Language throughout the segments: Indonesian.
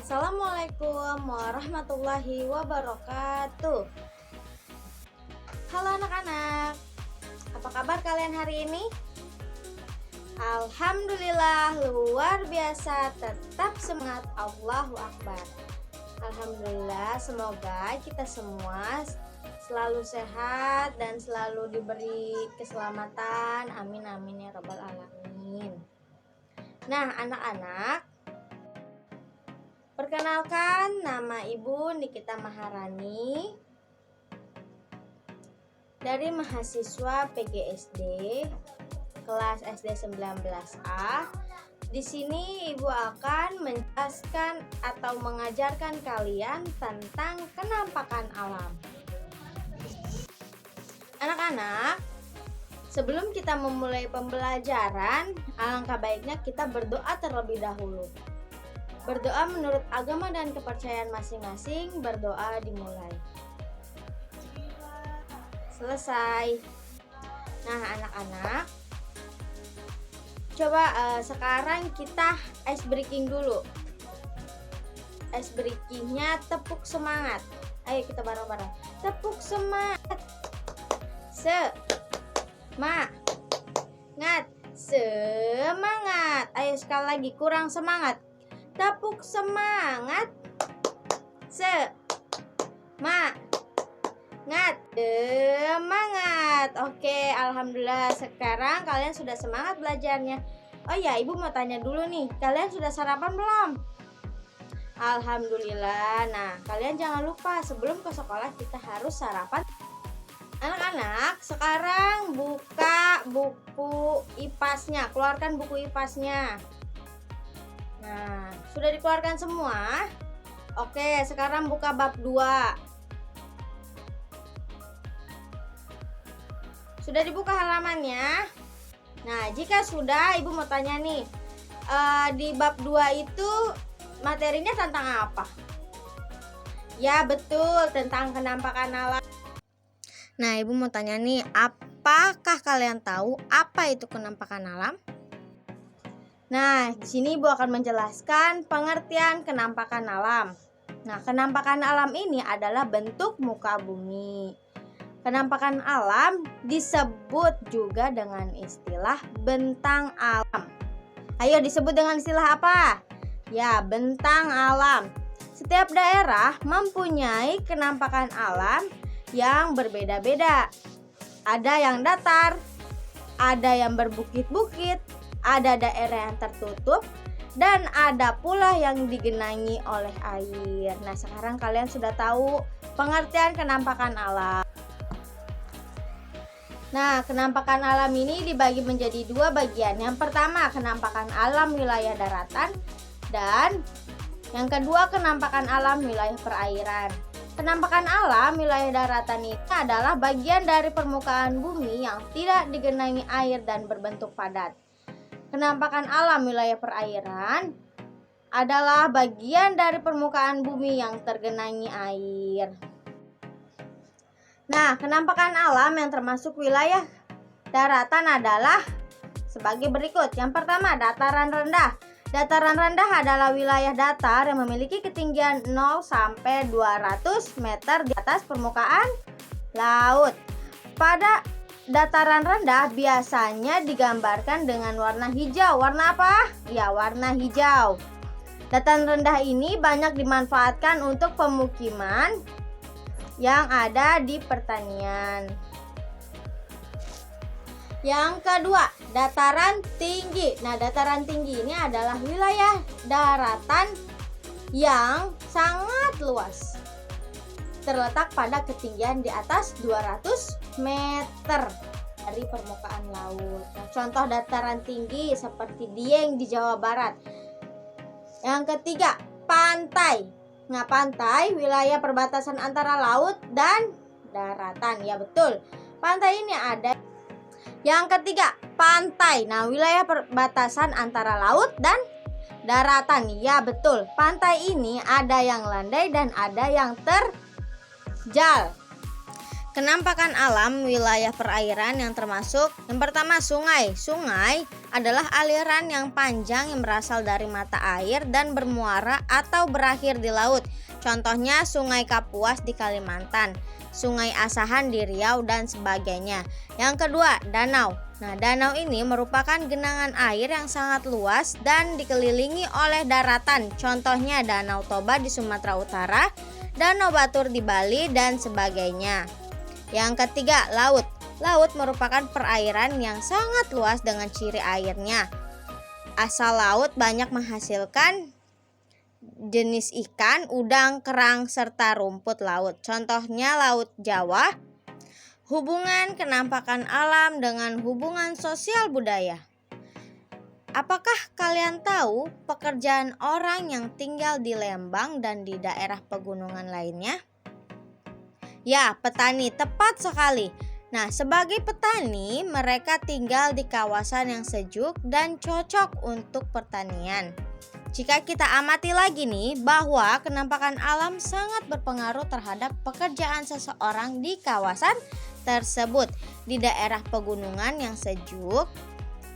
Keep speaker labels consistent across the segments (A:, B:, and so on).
A: Assalamualaikum warahmatullahi wabarakatuh. Halo anak-anak, apa kabar kalian hari ini? Alhamdulillah luar biasa, tetap semangat, Allahu Akbar. Alhamdulillah, semoga kita semua selalu sehat dan selalu diberi keselamatan. Amin amin ya rabbal alamin. Nah anak-anak, perkenalkan, nama Ibu Nikita Maharani dari mahasiswa PGSD kelas SD 19A. Di sini Ibu akan menjelaskan atau mengajarkan kalian tentang kenampakan alam. Anak-anak, sebelum kita memulai pembelajaran, alangkah baiknya kita berdoa terlebih dahulu. Berdoa menurut agama dan kepercayaan masing-masing, berdoa dimulai. Selesai. Nah anak-anak, coba sekarang kita ice breaking dulu. Ice breakingnya tepuk semangat. Ayo kita bareng-bareng. Tepuk semangat. Semangat. Ayo sekali lagi, kurang semangat. Tepuk semangat. Semangat. Oke, alhamdulillah sekarang kalian sudah semangat belajarnya. Oh ya, Ibu mau tanya dulu nih, kalian sudah sarapan belum? Alhamdulillah. Nah, kalian jangan lupa sebelum ke sekolah kita harus sarapan. Anak-anak, sekarang buka buku IPAS-nya, keluarkan buku IPAS-nya. Nah, sudah dikeluarkan semua? Oke, sekarang buka bab 2. Sudah dibuka halamannya? Nah, jika sudah, Ibu mau tanya nih, di bab 2 itu materinya tentang apa? Ya, betul, tentang kenampakan alam. Nah, Ibu mau tanya nih, apakah kalian tahu apa itu kenampakan alam? Nah, di sini Ibu akan menjelaskan pengertian kenampakan alam. Nah, kenampakan alam ini adalah bentuk muka bumi. Kenampakan alam disebut juga dengan istilah bentang alam. Ayo disebut dengan istilah apa? Ya, bentang alam. Setiap daerah mempunyai kenampakan alam yang berbeda-beda. Ada yang datar, ada yang berbukit-bukit, ada daerah yang tertutup, dan ada pula yang digenangi oleh air. Nah, sekarang kalian sudah tahu pengertian kenampakan alam. Nah, kenampakan alam ini dibagi menjadi 2 bagian. Yang pertama, kenampakan alam wilayah daratan, dan yang kedua, kenampakan alam wilayah perairan. Kenampakan alam wilayah daratan ini adalah bagian dari permukaan bumi yang tidak digenangi air dan berbentuk padat. Kenampakan alam wilayah perairan adalah bagian dari permukaan bumi yang tergenangi air. Nah, kenampakan alam yang termasuk wilayah daratan adalah sebagai berikut. Yang pertama, dataran rendah. Dataran rendah adalah wilayah datar yang memiliki ketinggian 0 sampai 200 meter di atas permukaan laut. Pada dataran rendah biasanya digambarkan dengan warna hijau. Warna apa? Ya, warna hijau. Dataran rendah ini banyak dimanfaatkan untuk pemukiman yang ada di pertanian. Yang kedua, dataran tinggi. Nah, dataran tinggi ini adalah wilayah daratan yang sangat luas, terletak pada ketinggian di atas 200 meter dari permukaan laut. Nah, contoh dataran tinggi seperti Dieng di Jawa Barat. Yang ketiga, pantai. Nah, pantai wilayah perbatasan antara laut dan daratan. Ya, betul. Pantai ini ada. Yang ketiga, pantai. Nah, wilayah perbatasan antara laut dan daratan. Ya, betul. Pantai ini ada yang landai dan ada yang terjal. Kenampakan alam wilayah perairan yang termasuk yang pertama sungai. Sungai adalah aliran yang panjang yang berasal dari mata air dan bermuara atau berakhir di laut. Contohnya Sungai Kapuas di Kalimantan, Sungai Asahan di Riau dan sebagainya. Yang kedua, danau. Nah, danau ini merupakan genangan air yang sangat luas dan dikelilingi oleh daratan. Contohnya Danau Toba di Sumatera Utara, Danau Batur di Bali dan sebagainya. Yang ketiga, laut. Laut merupakan perairan yang sangat luas dengan ciri airnya. Asal laut banyak menghasilkan jenis ikan, udang, kerang, serta rumput laut. Contohnya Laut Jawa. Hubungan kenampakan alam dengan hubungan sosial budaya. Apakah kalian tahu pekerjaan orang yang tinggal di Lembang dan di daerah pegunungan lainnya? Ya, petani, tepat sekali. Nah, sebagai petani, mereka tinggal di kawasan yang sejuk dan cocok untuk pertanian. Jika kita amati lagi nih, bahwa kenampakan alam sangat berpengaruh terhadap pekerjaan seseorang di kawasan tersebut. Di daerah pegunungan yang sejuk,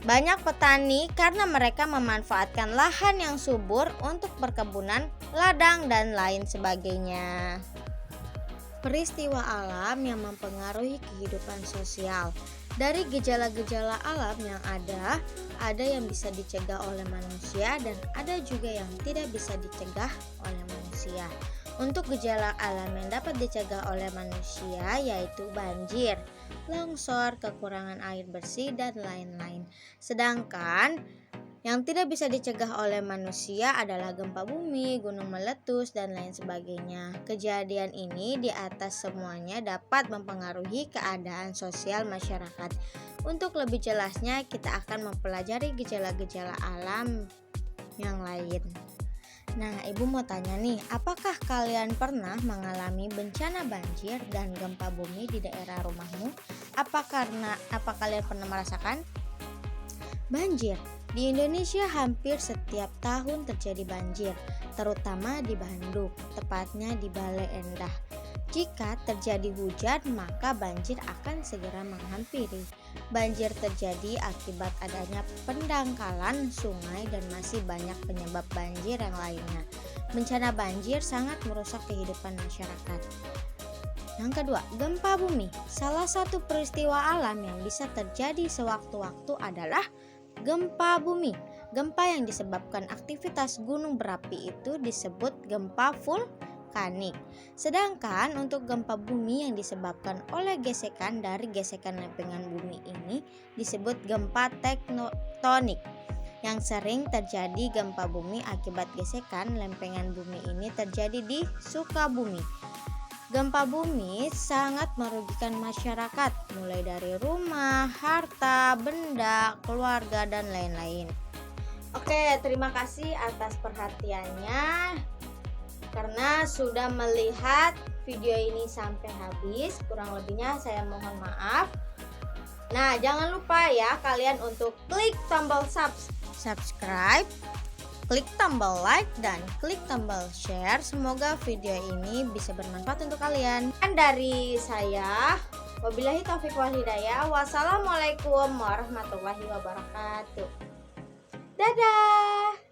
A: banyak petani karena mereka memanfaatkan lahan yang subur untuk perkebunan, ladang, dan lain sebagainya. Peristiwa alam yang mempengaruhi kehidupan sosial. Dari gejala-gejala alam yang ada yang bisa dicegah oleh manusia dan ada juga yang tidak bisa dicegah oleh manusia. Untuk gejala alam yang dapat dicegah oleh manusia yaitu banjir, longsor, kekurangan air bersih, dan lain-lain. Sedangkan yang tidak bisa dicegah oleh manusia adalah gempa bumi, gunung meletus, dan lain sebagainya. Kejadian ini di atas semuanya dapat mempengaruhi keadaan sosial masyarakat. Untuk lebih jelasnya, kita akan mempelajari gejala-gejala alam yang lain. Nah, Ibu mau tanya nih, apakah kalian pernah mengalami bencana banjir dan gempa bumi di daerah rumahmu? Apa kalian pernah merasakan banjir? Di Indonesia hampir setiap tahun terjadi banjir, terutama di Bandung, tepatnya di Bale Endah. Jika terjadi hujan, maka banjir akan segera menghampiri. Banjir terjadi akibat adanya pendangkalan sungai dan masih banyak penyebab banjir yang lainnya. Bencana banjir sangat merusak kehidupan masyarakat. Yang kedua, gempa bumi. Salah satu peristiwa alam yang bisa terjadi sewaktu-waktu adalah gempa bumi. Gempa yang disebabkan aktivitas gunung berapi itu disebut gempa vulkanik. Sedangkan untuk gempa bumi yang disebabkan oleh gesekan dari gesekan lempengan bumi ini disebut gempa tektonik. Yang sering terjadi gempa bumi akibat gesekan lempengan bumi ini terjadi di Sukabumi. Gempa bumi sangat merugikan masyarakat, mulai dari rumah, harta, benda, keluarga, dan lain-lain. Oke, terima kasih atas perhatiannya. Karena sudah melihat video ini sampai habis, kurang lebihnya saya mohon maaf. Nah, jangan lupa ya kalian untuk klik tombol subscribe, klik tombol like, dan klik tombol share. Semoga video ini bisa bermanfaat untuk kalian. Dan dari saya, wabillahi taufiq wal hidayah. Wassalamualaikum warahmatullahi wabarakatuh. Dadah.